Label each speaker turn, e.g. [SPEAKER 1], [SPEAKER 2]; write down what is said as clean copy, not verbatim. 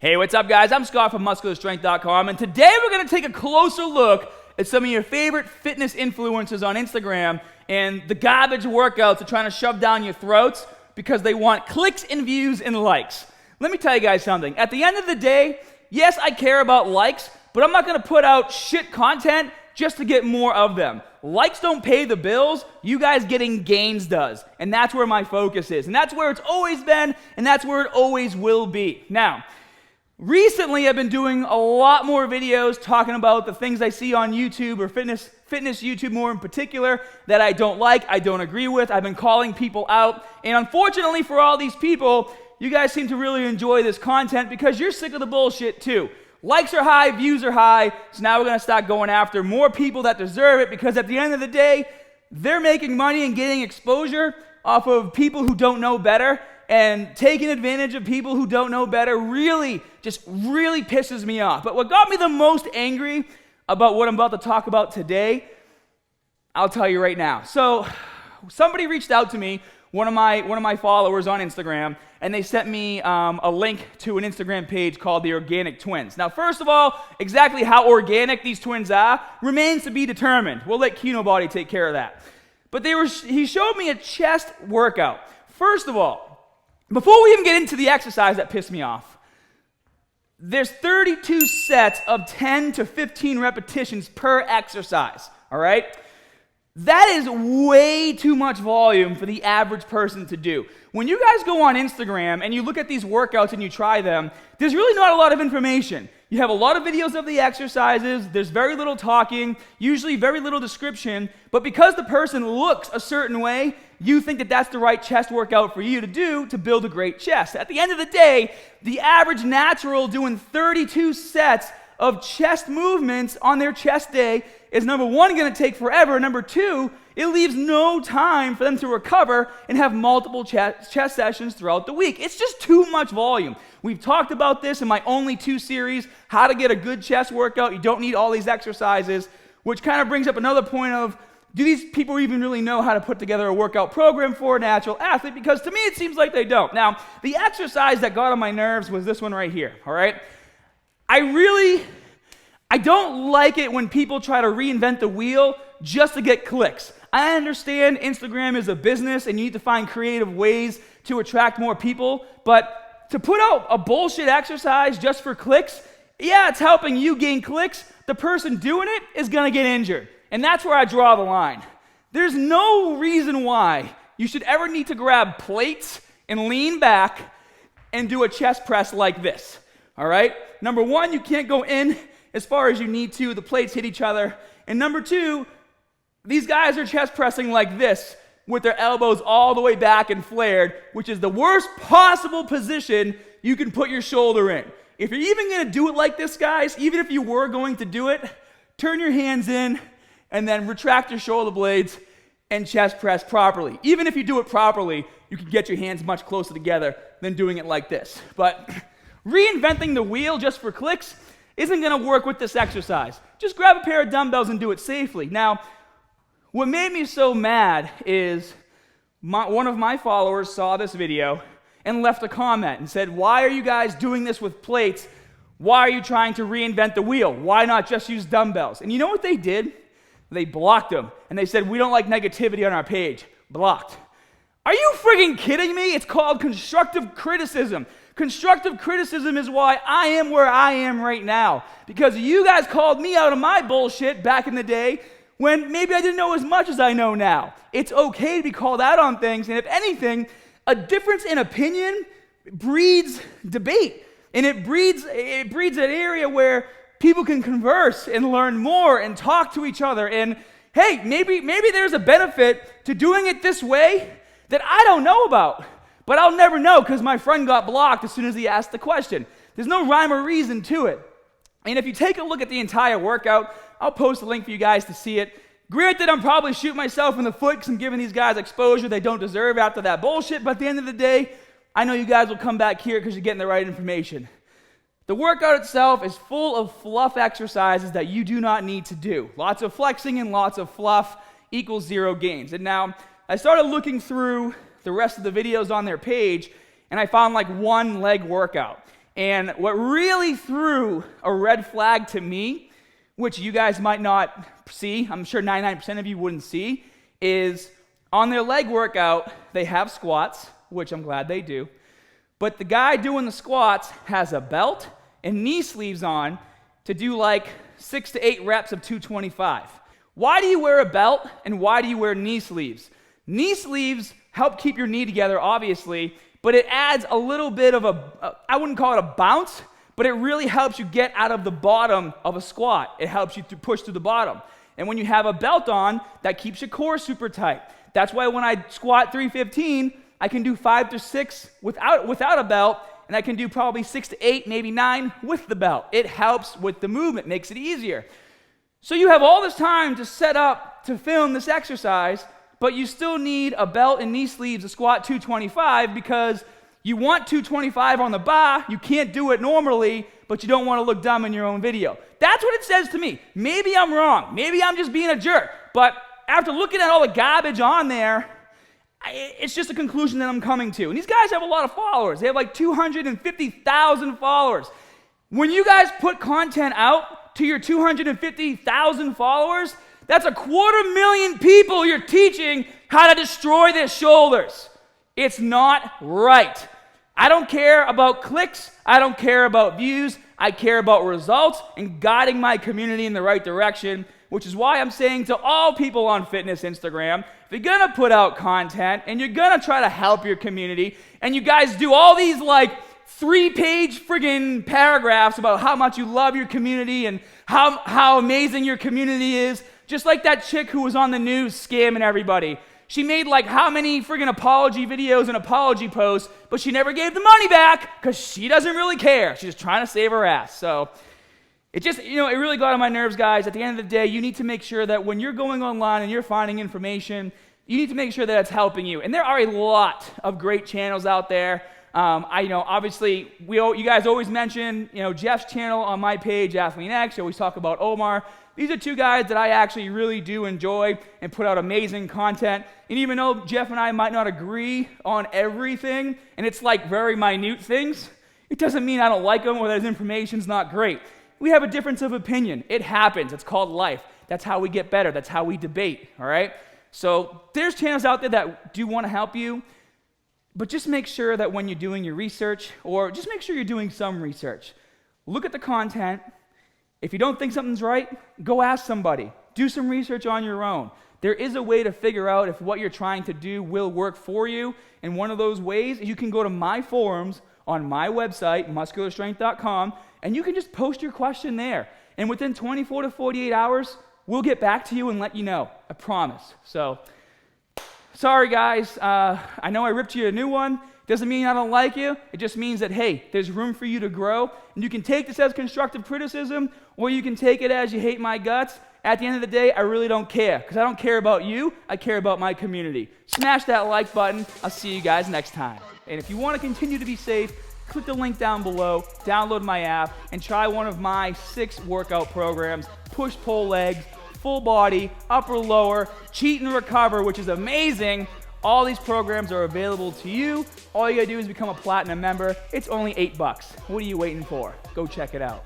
[SPEAKER 1] Hey, what's up, guys? I'm Scott from MuscularStrength.com, and today we're going to take a closer look at some of your favorite fitness influencers on Instagram and the garbage workouts they're trying to shove down your throats because they want clicks and views and likes. Let me tell you guys something. At the end of the day, yes, I care about likes, but I'm not going to put out shit content just to get more of them. Likes don't pay the bills. You guys getting gains does. And that's where my focus is. And that's where it's always been, and that's where it always will be. Now, recently, I've been doing a lot more videos talking about the things I see on YouTube or fitness YouTube more in particular that I don't like, I don't agree with. I've been calling people out. And unfortunately for all these people, you guys seem to really enjoy this content because you're sick of the bullshit too. Likes are high, views are high, so now we're going to start going after more people that deserve it because at the end of the day, they're making money and getting exposure off of people who don't know better. And taking advantage of people who don't know better really pisses me off. But what got me the most angry about what I'm about to talk about today, I'll tell you right now. So somebody reached out to me, one of my followers on Instagram, and they sent me a link to an Instagram page called The Organic Twins. Now, first of all, exactly how organic these twins are remains to be determined. We'll let Kino Body take care of that. But he showed me a chest workout. First of all, before we even get into the exercise that pissed me off, there's 32 sets of 10 to 15 repetitions per exercise, all right? That is way too much volume for the average person to do. When you guys go on Instagram and you look at these workouts and you try them, there's really not a lot of information. You have a lot of videos of the exercises, there's very little talking, usually very little description, but because the person looks a certain way, you think that that's the right chest workout for you to do to build a great chest. At the end of the day, the average natural doing 32 sets of chest movements on their chest day is number one, going to take forever. Number two, it leaves no time for them to recover and have multiple chest sessions throughout the week. It's just too much volume. We've talked about this in my only 2 series, how to get a good chest workout. You don't need all these exercises, which kind of brings up another point of, do these people even really know how to put together a workout program for a natural athlete? Because to me, it seems like they don't. Now, the exercise that got on my nerves was this one right here, all right? I don't like it when people try to reinvent the wheel just to get clicks. I understand Instagram is a business and you need to find creative ways to attract more people, but to put out a bullshit exercise just for clicks, yeah, it's helping you gain clicks. The person doing it is going to get injured. And that's where I draw the line. There's no reason why you should ever need to grab plates and lean back and do a chest press like this, all right? Number one, you can't go in as far as you need to. The plates hit each other. And number two, these guys are chest pressing like this with their elbows all the way back and flared, which is the worst possible position you can put your shoulder in. If you're even going to do it like this, guys, even if you were going to do it, turn your hands in and then retract your shoulder blades and chest press properly. Even if you do it properly, you can get your hands much closer together than doing it like this. But reinventing the wheel just for clicks isn't going to work with this exercise. Just grab a pair of dumbbells and do it safely. Now, what made me so mad is one of my followers saw this video and left a comment and said, "Why are you guys doing this with plates? Why are you trying to reinvent the wheel? Why not just use dumbbells?" And you know what they did? They blocked them. And they said, "We don't like negativity on our page." Blocked. Are you friggin' kidding me? It's called constructive criticism. Constructive criticism is why I am where I am right now. Because you guys called me out of my bullshit back in the day when maybe I didn't know as much as I know now. It's okay to be called out on things, and if anything, a difference in opinion breeds debate. And it breeds an area where people can converse and learn more and talk to each other. And hey, maybe there's a benefit to doing it this way that I don't know about. But I'll never know because my friend got blocked as soon as he asked the question. There's no rhyme or reason to it. And if you take a look at the entire workout, I'll post a link for you guys to see it. Granted, I'm probably shooting myself in the foot because I'm giving these guys exposure they don't deserve after that bullshit. But at the end of the day, I know you guys will come back here because you're getting the right information. The workout itself is full of fluff exercises that you do not need to do. Lots of flexing and lots of fluff equals 0 gains. And now, I started looking through the rest of the videos on their page, and I found like one leg workout. And what really threw a red flag to me, which you guys might not see, I'm sure 99% of you wouldn't see, is on their leg workout, they have squats, which I'm glad they do, but the guy doing the squats has a belt and knee sleeves on to do like 6 to 8 reps of 225. Why do you wear a belt and why do you wear knee sleeves? Knee sleeves help keep your knee together, obviously, but it adds a little bit of I wouldn't call it a bounce, but it really helps you get out of the bottom of a squat. It helps you to push through the bottom. And when you have a belt on, that keeps your core super tight. That's why when I squat 315, I can do 5 to 6 without a belt, and I can do probably 6 to 8, maybe 9 with the belt. It helps with the movement, makes it easier. So you have all this time to set up to film this exercise, but you still need a belt and knee sleeves to squat 225 because you want 225 on the bar, you can't do it normally, but you don't want to look dumb in your own video. That's what it says to me. Maybe I'm wrong. Maybe I'm just being a jerk. But after looking at all the garbage on there, it's just a conclusion that I'm coming to. And these guys have a lot of followers. They have like 250,000 followers. When you guys put content out to your 250,000 followers, that's 250,000 people you're teaching how to destroy their shoulders. It's not right. I don't care about clicks. I don't care about views. I care about results and guiding my community in the right direction, which is why I'm saying to all people on fitness Instagram, if you're going to put out content and you're going to try to help your community, and you guys do all these like 3-page friggin' paragraphs about how much you love your community and how amazing your community is, just like that chick who was on the news scamming everybody. She made like how many friggin' apology videos and apology posts, but she never gave the money back because she doesn't really care. She's just trying to save her ass. So it just, it really got on my nerves, guys. At the end of the day, you need to make sure that when you're going online and you're finding information, you need to make sure that it's helping you. And there are a lot of great channels out there. Obviously, you guys always mention, Jeff's channel on my page, Athlete X. You always talk about Omar. These are two guys that I actually really do enjoy and put out amazing content. And even though Jeff and I might not agree on everything, and it's like very minute things, it doesn't mean I don't like them or that his information's not great. We have a difference of opinion. It happens. It's called life. That's how we get better. That's how we debate, all right? So there's channels out there that do want to help you, but just make sure that when you're doing your research, or just make sure you're doing some research, look at the content. If you don't think something's right, go ask somebody. Do some research on your own. There is a way to figure out if what you're trying to do will work for you, and one of those ways is you can go to my forums on my website, muscularstrength.com, and you can just post your question there. And within 24 to 48 hours, we'll get back to you and let you know. I promise. So, sorry guys. I know I ripped you a new one. Doesn't mean I don't like you. It just means that, hey, there's room for you to grow. And you can take this as constructive criticism, or you can take it as you hate my guts. At the end of the day, I really don't care, because I don't care about you. I care about my community. Smash that like button. I'll see you guys next time. And if you want to continue to be safe, click the link down below, download my app, and try one of my 6 workout programs: push, pull legs, full body, upper, lower, cheat and recover, which is amazing. All these programs are available to you. All you gotta do is become a platinum member. It's only $8. What are you waiting for? Go check it out.